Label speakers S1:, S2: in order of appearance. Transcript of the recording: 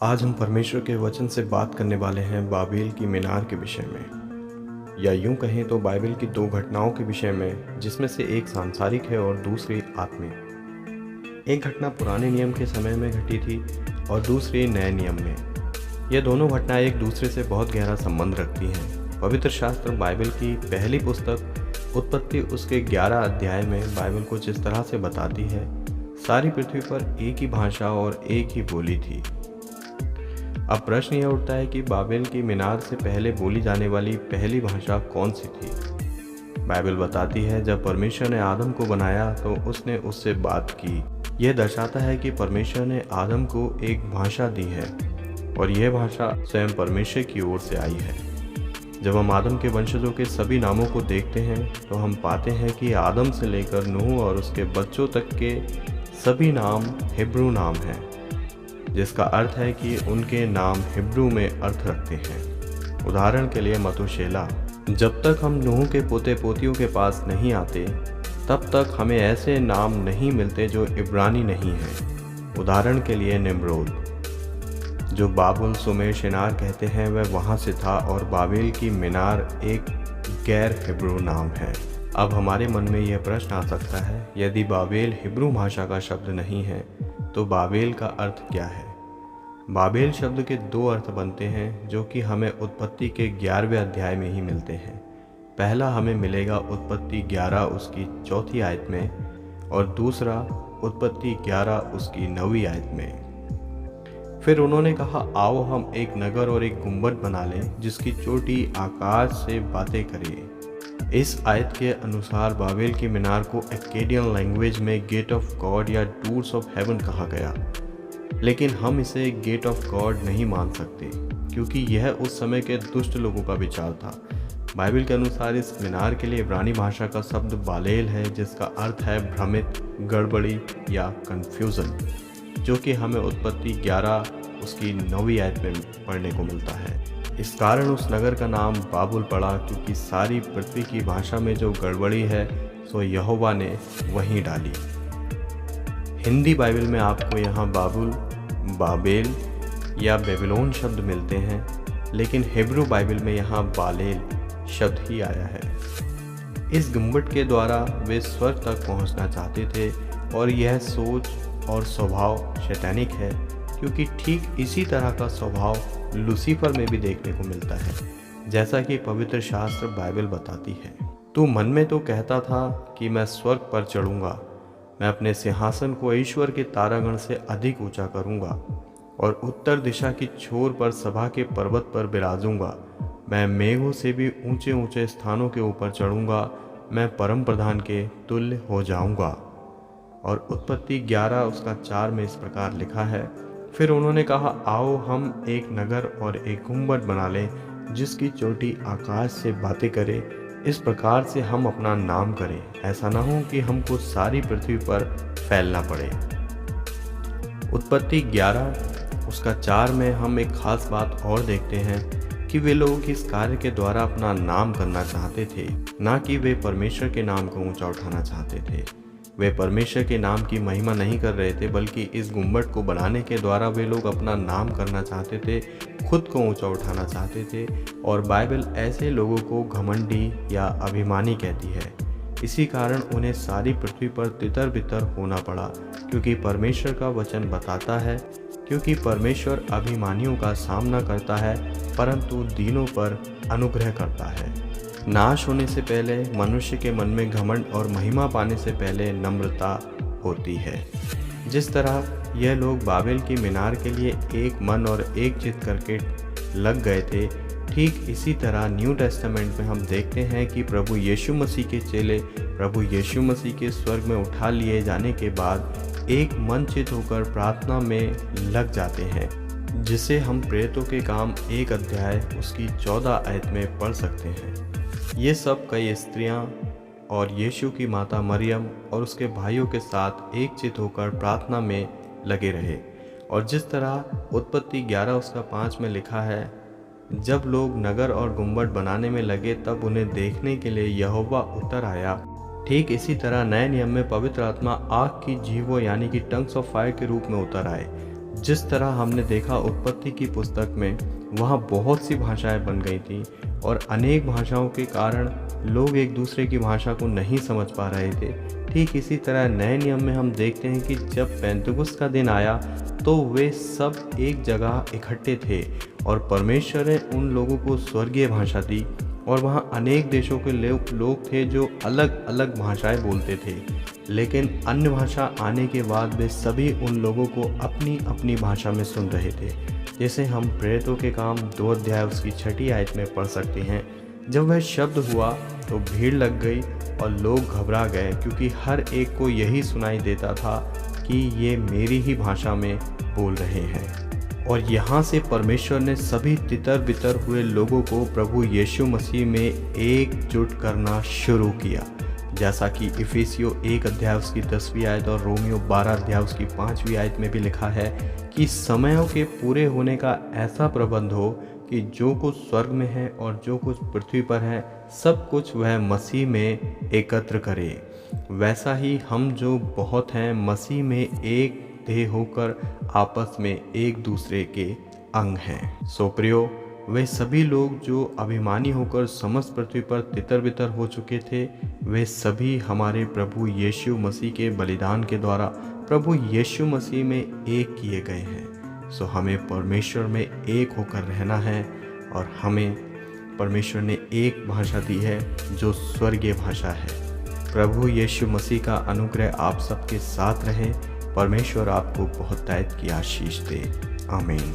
S1: आज हम परमेश्वर के वचन से बात करने वाले हैं बाबेल की मीनार के विषय में, या यूं कहें तो बाइबल की दो घटनाओं के विषय में, जिसमें से एक सांसारिक है और दूसरी आत्मिक। एक घटना पुराने नियम के समय में घटी थी और दूसरी नए नियम में। यह दोनों घटनाएं एक दूसरे से बहुत गहरा संबंध रखती हैं। पवित्र शास्त्र बाइबल की पहली पुस्तक उत्पत्ति उसके 11 अध्याय में बाइबल को जिस तरह से बताती है, सारी पृथ्वी पर एक ही भाषा और एक ही बोली थी। अब प्रश्न यह उठता है कि बाबेल की मीनार से पहले बोली जाने वाली पहली भाषा कौन सी थी। बाइबल बताती है, जब परमेश्वर ने आदम को बनाया तो उसने उससे बात की। यह दर्शाता है कि परमेश्वर ने आदम को एक भाषा दी है और यह भाषा स्वयं परमेश्वर की ओर से आई है। जब हम आदम के वंशजों के सभी नामों को देखते हैं तो हम पाते हैं कि आदम से लेकर नूह और उसके बच्चों तक के सभी नाम हिब्रू नाम हैं, जिसका अर्थ है कि उनके नाम हिब्रू में अर्थ रखते हैं। उदाहरण के लिए मतुशेला। जब तक हम नूह के पोते पोतियों के पास नहीं आते, तब तक हमें ऐसे नाम नहीं मिलते जो इब्रानी नहीं हैं। उदाहरण के लिए निम्रोद, जो बाबुल सुमेर शिनार कहते हैं, वह वहाँ से था, और बाबेल की मीनार एक गैर हिब्रू नाम है। अब हमारे मन में यह प्रश्न आ सकता है, यदि बाबेल हिब्रू भाषा का शब्द नहीं है तो बाबेल का अर्थ क्या है। बाबेल शब्द के दो अर्थ बनते हैं, जो कि हमें उत्पत्ति के 11वें अध्याय में ही मिलते हैं। पहला हमें मिलेगा उत्पत्ति 11 उसकी 4वीं आयत में, और दूसरा उत्पत्ति 11 उसकी 9वीं आयत में। फिर उन्होंने कहा, आओ हम एक नगर और एक गुंबद बना लें, जिसकी चोटी आकाश से बातें करे। इस आयत के अनुसार बाबेल की मीनार को एक्केडियन लैंग्वेज में गेट ऑफ गॉड या डोर्स ऑफ हेवन कहा गया, लेकिन हम इसे गेट ऑफ गॉड नहीं मान सकते, क्योंकि यह उस समय के दुष्ट लोगों का विचार था। बाइबल के अनुसार इस मीनार के लिए इब्रानी भाषा का शब्द बालेल है, जिसका अर्थ है भ्रमित, गड़बड़ी या कंफ्यूजन, जो कि हमें उत्पत्ति 11 उसकी 9वीं आयत में पढ़ने को मिलता है। इस कारण उस नगर का नाम बाबुल पड़ा, क्योंकि सारी पृथ्वी की भाषा में जो गड़बड़ी है सो यहोवा ने वहीं डाली। हिंदी बाइबल में आपको यहाँ बाबुल, बाबेल या बेबीलोन शब्द मिलते हैं, लेकिन हिब्रू बाइबल में यहाँ बालेल शब्द ही आया है। इस गुंबद के द्वारा वे स्वर्ग तक पहुँचना चाहते थे, और यह सोच और स्वभाव शैतानिक है, क्योंकि ठीक इसी तरह का स्वभाव लूसीफर में भी देखने को मिलता है, जैसा कि पवित्र शास्त्र बाइबल बताती है। तू मन में तो कहता था कि मैं स्वर्ग पर चढ़ूंगा, मैं अपने सिंहासन को ईश्वर के तारागण से अधिक ऊंचा करूंगा, और उत्तर दिशा की छोर पर सभा के पर्वत पर बिराजूंगा। मैं मेघों से भी ऊंचे ऊंचे स्थानों के ऊपर चढ़ूंगा, मैं परम प्रधान के तुल्य हो जाऊंगा। और उत्पत्ति 11 उसका 4 में इस प्रकार लिखा है, फिर उन्होंने कहा, आओ हम एक नगर और एक गुंबद बना लें, जिसकी चोटी आकाश से बातें करे। इस प्रकार से हम अपना नाम करें, ऐसा ना हो कि हमको सारी पृथ्वी पर फैलना पड़े। उत्पत्ति 11 उसका 4 में हम एक खास बात और देखते हैं कि वे लोग इस कार्य के द्वारा अपना नाम करना चाहते थे, ना कि वे परमेश्वर के नाम को ऊंचा उठाना चाहते थे। वे परमेश्वर के नाम की महिमा नहीं कर रहे थे, बल्कि इस गुंबद को बनाने के द्वारा वे लोग अपना नाम करना चाहते थे, खुद को ऊंचा उठाना चाहते थे। और बाइबल ऐसे लोगों को घमंडी या अभिमानी कहती है। इसी कारण उन्हें सारी पृथ्वी पर तितर बितर होना पड़ा, क्योंकि परमेश्वर का वचन बताता है, क्योंकि परमेश्वर अभिमानियों का सामना करता है, परंतु दीनों पर अनुग्रह करता है। नाश होने से पहले मनुष्य के मन में घमंड और महिमा पाने से पहले नम्रता होती है। जिस तरह यह लोग बाबेल की मीनार के लिए एक मन और एक चित्त करके लग गए थे, ठीक इसी तरह न्यू टेस्टामेंट में हम देखते हैं कि प्रभु यीशु मसीह के चेले प्रभु यीशु मसीह के स्वर्ग में उठा लिए जाने के बाद एक मन चित होकर प्रार्थना में लग जाते हैं, जिसे हम प्रेरितों के काम 1 अध्याय उसकी 14 आयत में पढ़ सकते हैं। ये सब कई स्त्रियां और यीशु की माता मरियम और उसके भाइयों के साथ एक चित होकर प्रार्थना में लगे रहे। और जिस तरह उत्पत्ति 11 उसका 5 में लिखा है, जब लोग नगर और गुंबद बनाने में लगे, तब उन्हें देखने के लिए यहोवा उतर आया। ठीक इसी तरह नए नियम में पवित्र आत्मा आग की जीवों यानी कि टंग्स ऑफ फायर के रूप में उतर आए जिस तरह हमने देखा उत्पत्ति की पुस्तक में, वहाँ बहुत सी भाषाएं बन गई थी और अनेक भाषाओं के कारण लोग एक दूसरे की भाषा को नहीं समझ पा रहे थे। ठीक इसी तरह नए नियम में हम देखते हैं कि जब पेंतुकुस्त का दिन आया तो वे सब एक जगह इकट्ठे थे और परमेश्वर ने उन लोगों को स्वर्गीय भाषा दी और वहाँ अनेक देशों के लोग थे जो अलग अलग भाषाएं बोलते थे। लेकिन अन्य भाषा आने के बाद वे सभी उन लोगों को अपनी अपनी भाषा में सुन रहे थे। जैसे हम प्रेरितों के काम 2 अध्याय उसकी 6 आयत में पढ़ सकते हैं। जब वह शब्द हुआ तो भीड़ लग गई और लोग घबरा गए, क्योंकि हर एक को यही सुनाई देता था कि ये मेरी ही भाषा में बोल रहे हैं। और यहाँ से परमेश्वर ने सभी तितर बितर हुए लोगों को प्रभु यीशु मसीह में एकजुट करना शुरू किया। जैसा कि इफिसियों 1 अध्याय उसकी 10वीं आयत और रोमियो 12 अध्याय उसकी 5वीं आयत में भी लिखा है कि समयों के पूरे होने का ऐसा प्रबंध हो कि जो कुछ स्वर्ग में है और जो कुछ पृथ्वी पर है, सब कुछ वह मसीह में एकत्र करे। वैसा ही हम जो बहुत हैं मसीह में एक देह होकर आपस में एक दूसरे के अंग हैं। सो प्रियो, वे सभी लोग जो अभिमानी होकर समस्त पृथ्वी पर तितर बितर हो चुके थे, वे सभी हमारे प्रभु यीशु मसीह के बलिदान के द्वारा प्रभु यीशु मसीह में एक किए गए हैं। सो हमें परमेश्वर में एक होकर रहना है और हमें परमेश्वर ने एक भाषा दी है जो स्वर्गीय भाषा है। प्रभु यीशु मसीह का अनुग्रह आप सबके साथ रहे। परमेश्वर आपको बहुतायत की आशीष दे। आमीन।